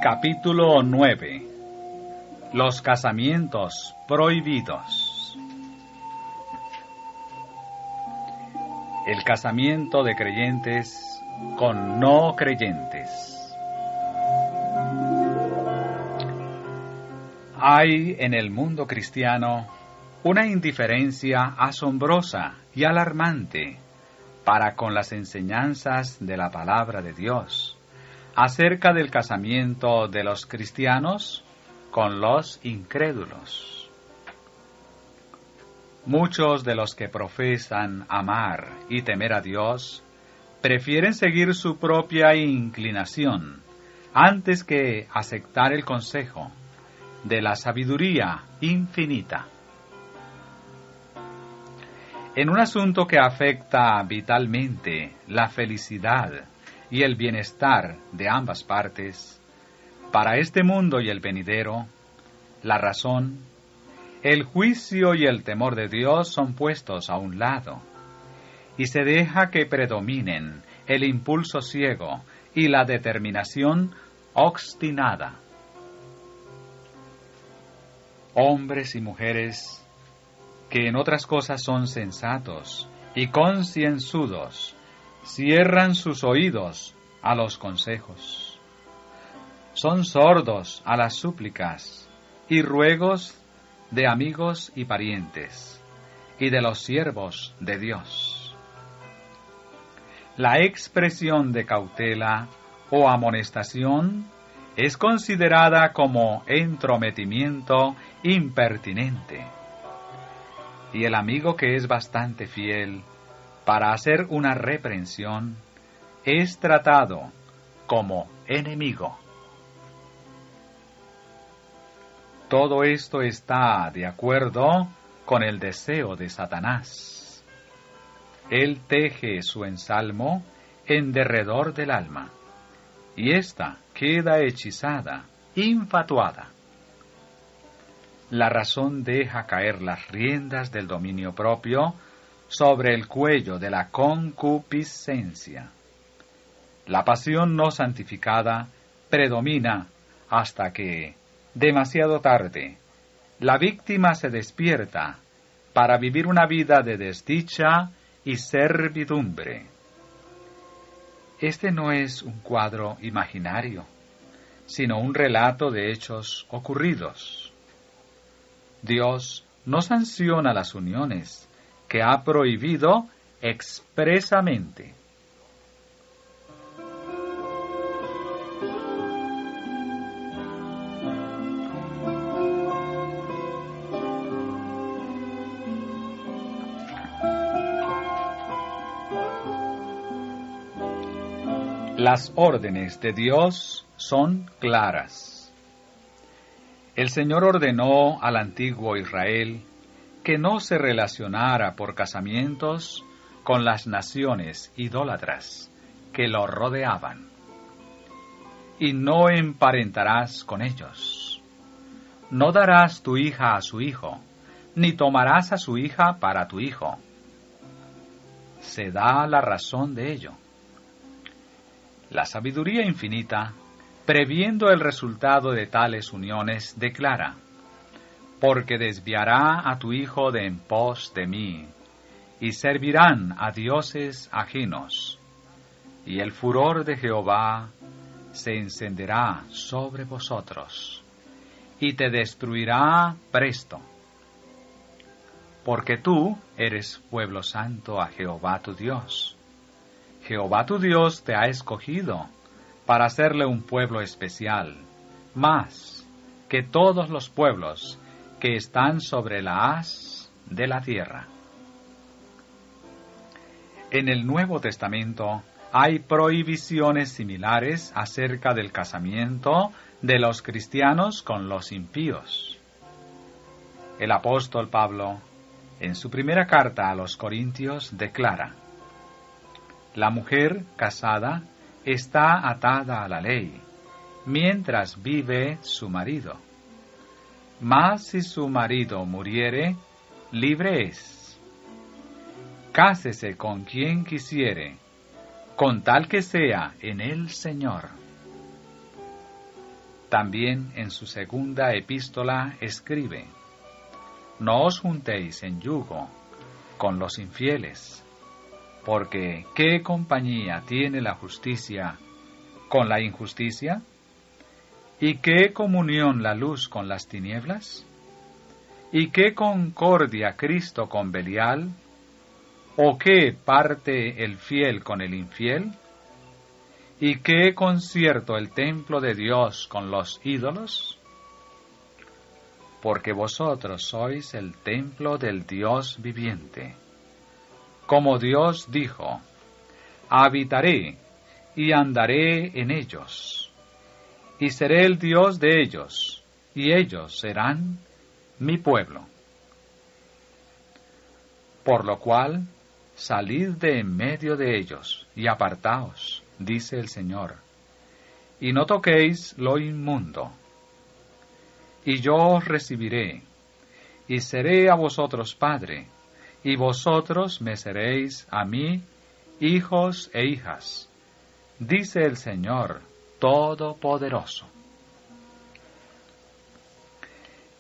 Capítulo 9. Los casamientos prohibidos. El casamiento de creyentes con no creyentes. Hay en el mundo cristiano una indiferencia asombrosa y alarmante para con las enseñanzas de la palabra de Dios acerca del casamiento de los cristianos con los incrédulos. Muchos de los que profesan amar y temer a Dios prefieren seguir su propia inclinación antes que aceptar el consejo de la sabiduría infinita. En un asunto que afecta vitalmente la felicidad y el bienestar de ambas partes, para este mundo y el venidero, la razón, el juicio y el temor de Dios son puestos a un lado, y se deja que predominen el impulso ciego y la determinación obstinada. Hombres y mujeres que en otras cosas son sensatos y concienzudos, cierran sus oídos a los consejos. Son sordos a las súplicas y ruegos de amigos y parientes y de los siervos de Dios. La expresión de cautela o amonestación es considerada como entrometimiento impertinente, y el amigo que es bastante fiel para hacer una reprensión es tratado como enemigo. Todo esto está de acuerdo con el deseo de Satanás. Él teje su ensalmo en derredor del alma, y ésta queda hechizada, infatuada. La razón deja caer las riendas del dominio propio sobre el cuello de la concupiscencia. La pasión no santificada predomina hasta que, demasiado tarde, la víctima se despierta para vivir una vida de desdicha y servidumbre. Este no es un cuadro imaginario, sino un relato de hechos ocurridos. Dios no sanciona las uniones que ha prohibido expresamente. Las órdenes de Dios son claras. El Señor ordenó al antiguo Israel que no se relacionara por casamientos con las naciones idólatras que lo rodeaban. Y no emparentarás con ellos. No darás tu hija a su hijo, ni tomarás a su hija para tu hijo. Se da la razón de ello. La sabiduría infinita, previendo el resultado de tales uniones, declara: porque desviará a tu hijo de en pos de mí, y servirán a dioses ajenos, y el furor de Jehová se encenderá sobre vosotros, y te destruirá presto. Porque tú eres pueblo santo a Jehová tu Dios. Jehová tu Dios te ha escogido para hacerle un pueblo especial, más que todos los pueblos que están sobre la haz de la tierra. En el Nuevo Testamento hay prohibiciones similares acerca del casamiento de los cristianos con los impíos. El apóstol Pablo, en su primera carta a los Corintios, declara: la mujer casada está atada a la ley, mientras vive su marido. Mas si su marido muriere, libre es. Cásese con quien quisiere, con tal que sea en el Señor. también en su segunda epístola escribe: No os juntéis en yugo con los infieles, porque ¿qué compañía tiene la justicia con la injusticia? ¿Y qué comunión la luz con las tinieblas? ¿Y qué concordia Cristo con Belial? ¿O qué parte el fiel con el infiel? ¿Y qué concierto el templo de Dios con los ídolos? Porque vosotros sois el templo del Dios viviente. Como Dios dijo: habitaré y andaré en ellos, y seré el Dios de ellos, y ellos serán mi pueblo. Por lo cual, salid de en medio de ellos, y apartaos, dice el Señor, y no toquéis lo inmundo. Y yo os recibiré, y seré a vosotros padre, y vosotros me seréis a mí hijos e hijas, dice el Señor Todopoderoso.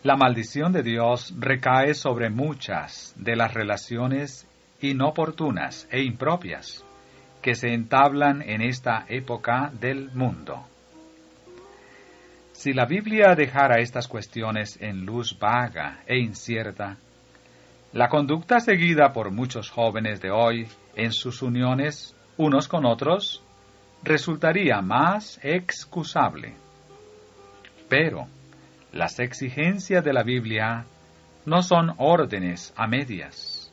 La maldición de Dios recae sobre muchas de las relaciones inoportunas e impropias que se entablan en esta época del mundo. Si la Biblia dejara estas cuestiones en luz vaga e incierta, la conducta seguida por muchos jóvenes de hoy en sus uniones unos con otros resultaría más excusable. Pero las exigencias de la Biblia no son órdenes a medias.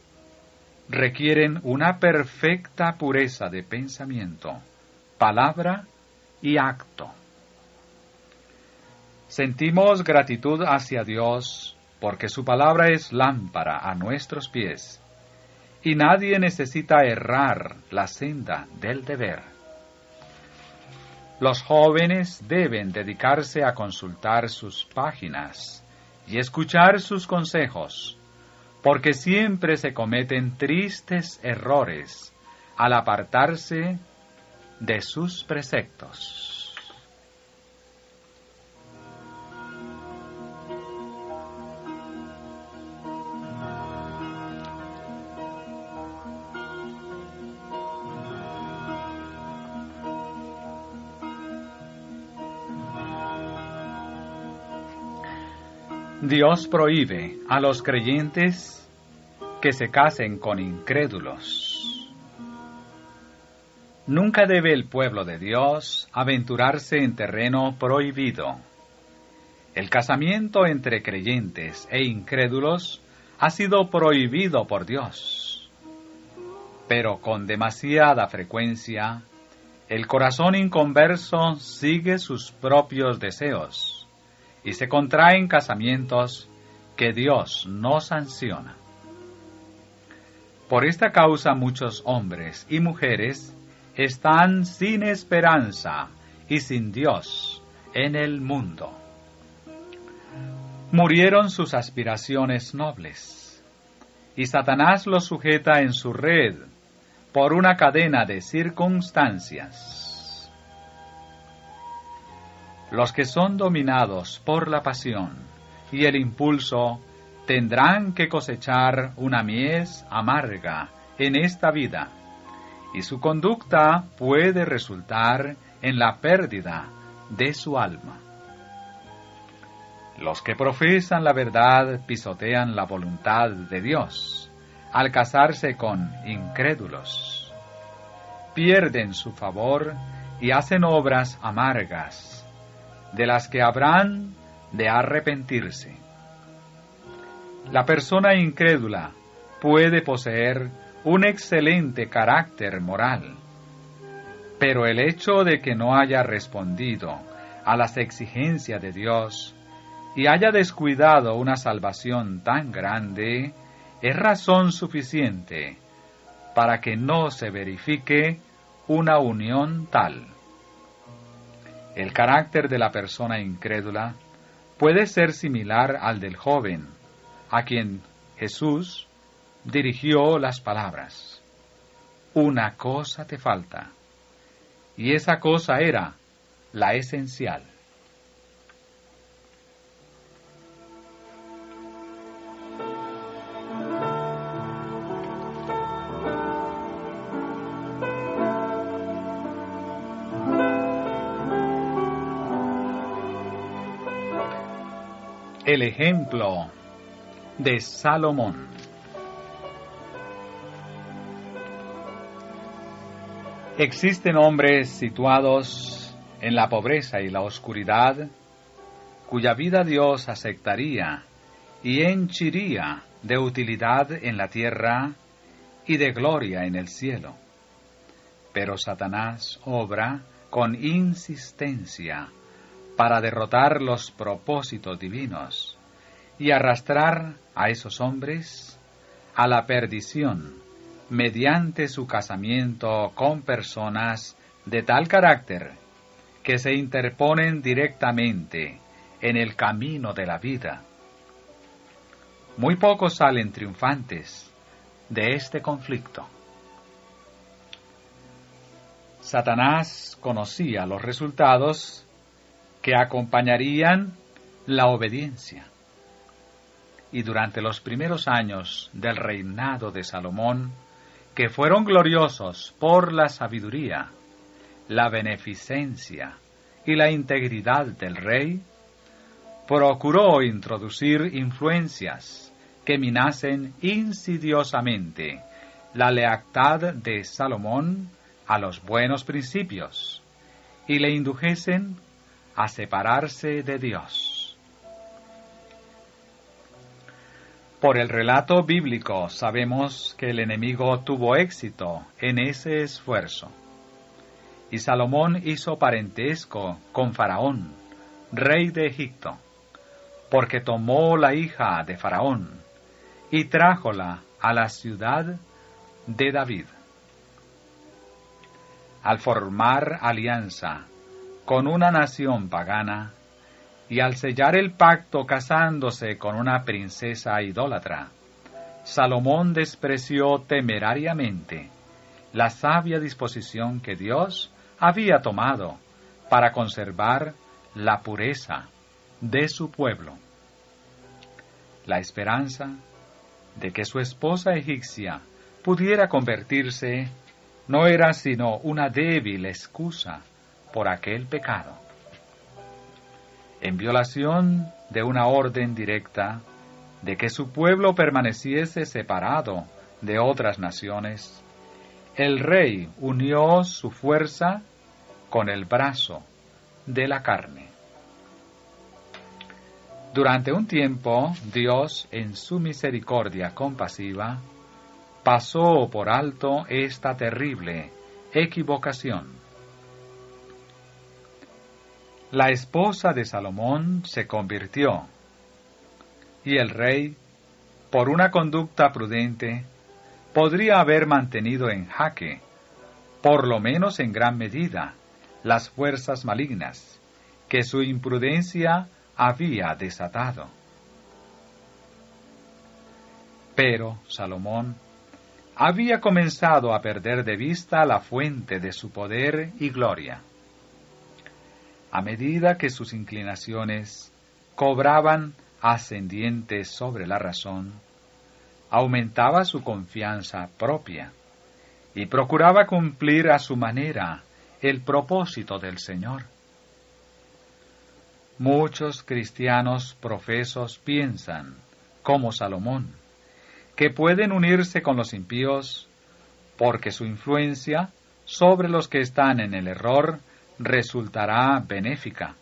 Requieren una perfecta pureza de pensamiento, palabra y acto. Sentimos gratitud hacia Dios porque su palabra es lámpara a nuestros pies, y nadie necesita errar la senda del deber. Los jóvenes deben dedicarse a consultar sus páginas y escuchar sus consejos, porque siempre se cometen tristes errores al apartarse de sus preceptos. Dios prohíbe a los creyentes que se casen con incrédulos. Nunca debe el pueblo de Dios aventurarse en terreno prohibido. El casamiento entre creyentes e incrédulos ha sido prohibido por Dios. Pero con demasiada frecuencia, el corazón inconverso sigue sus propios deseos y se contraen casamientos que Dios no sanciona. Por esta causa muchos hombres y mujeres están sin esperanza y sin Dios en el mundo. Murieron sus aspiraciones nobles, y Satanás los sujeta en su red por una cadena de circunstancias. Los que son dominados por la pasión y el impulso tendrán que cosechar una mies amarga en esta vida, y su conducta puede resultar en la pérdida de su alma. Los que profesan la verdad pisotean la voluntad de Dios al casarse con incrédulos. Pierden su favor y hacen obras amargas, de las que habrán de arrepentirse. La persona incrédula puede poseer un excelente carácter moral, pero el hecho de que no haya respondido a las exigencias de Dios y haya descuidado una salvación tan grande es razón suficiente para que no se verifique una unión tal. El carácter de la persona incrédula puede ser similar al del joven, a quien Jesús dirigió las palabras: una cosa te falta, y esa cosa era la esencial. El ejemplo de Salomón. Existen hombres situados en la pobreza y la oscuridad, cuya vida Dios aceptaría y henchiría de utilidad en la tierra y de gloria en el cielo. Pero Satanás obra con insistencia para derrotar los propósitos divinos y arrastrar a esos hombres a la perdición mediante su casamiento con personas de tal carácter que se interponen directamente en el camino de la vida. Muy pocos salen triunfantes de este conflicto. Satanás conocía los resultados que acompañarían la obediencia. Y durante los primeros años del reinado de Salomón, que fueron gloriosos por la sabiduría, la beneficencia y la integridad del rey, procuró introducir influencias que minasen insidiosamente la lealtad de Salomón a los buenos principios y le indujesen a separarse de Dios. Por el relato bíblico sabemos que el enemigo tuvo éxito en ese esfuerzo. Y Salomón hizo parentesco con Faraón, rey de Egipto, porque tomó la hija de Faraón y trájola a la ciudad de David. Al formar alianza con una nación pagana, y al sellar el pacto casándose con una princesa idólatra, Salomón despreció temerariamente la sabia disposición que Dios había tomado para conservar la pureza de su pueblo. La esperanza de que su esposa egipcia pudiera convertirse no era sino una débil excusa por aquel pecado. En violación de una orden directa de que su pueblo permaneciese separado de otras naciones, el rey unió su fuerza con el brazo de la carne. Durante un tiempo, Dios, en su misericordia compasiva, pasó por alto esta terrible equivocación. La esposa de Salomón se convirtió, y el rey, por una conducta prudente, podría haber mantenido en jaque, por lo menos en gran medida, las fuerzas malignas que su imprudencia había desatado. Pero Salomón había comenzado a perder de vista la fuente de su poder y gloria. A medida que sus inclinaciones cobraban ascendientes sobre la razón, aumentaba su confianza propia y procuraba cumplir a su manera el propósito del Señor. Muchos cristianos profesos piensan, como Salomón, que pueden unirse con los impíos porque su influencia sobre los que están en el error resultará benéfica.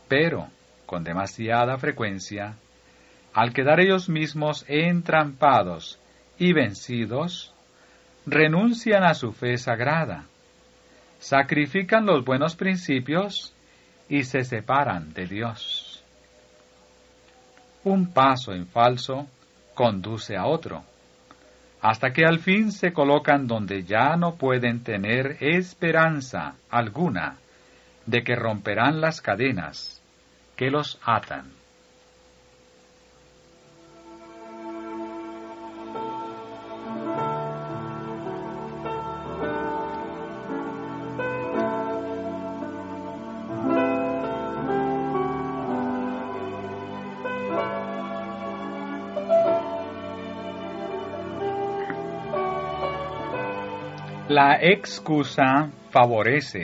Pero, con demasiada frecuencia, al quedar ellos mismos entrampados y vencidos, renuncian a su fe sagrada, sacrifican los buenos principios y se separan de Dios. Un paso en falso conduce a otro, hasta que al fin se colocan donde ya no pueden tener esperanza alguna de que romperán las cadenas que los atan. La excusa favorece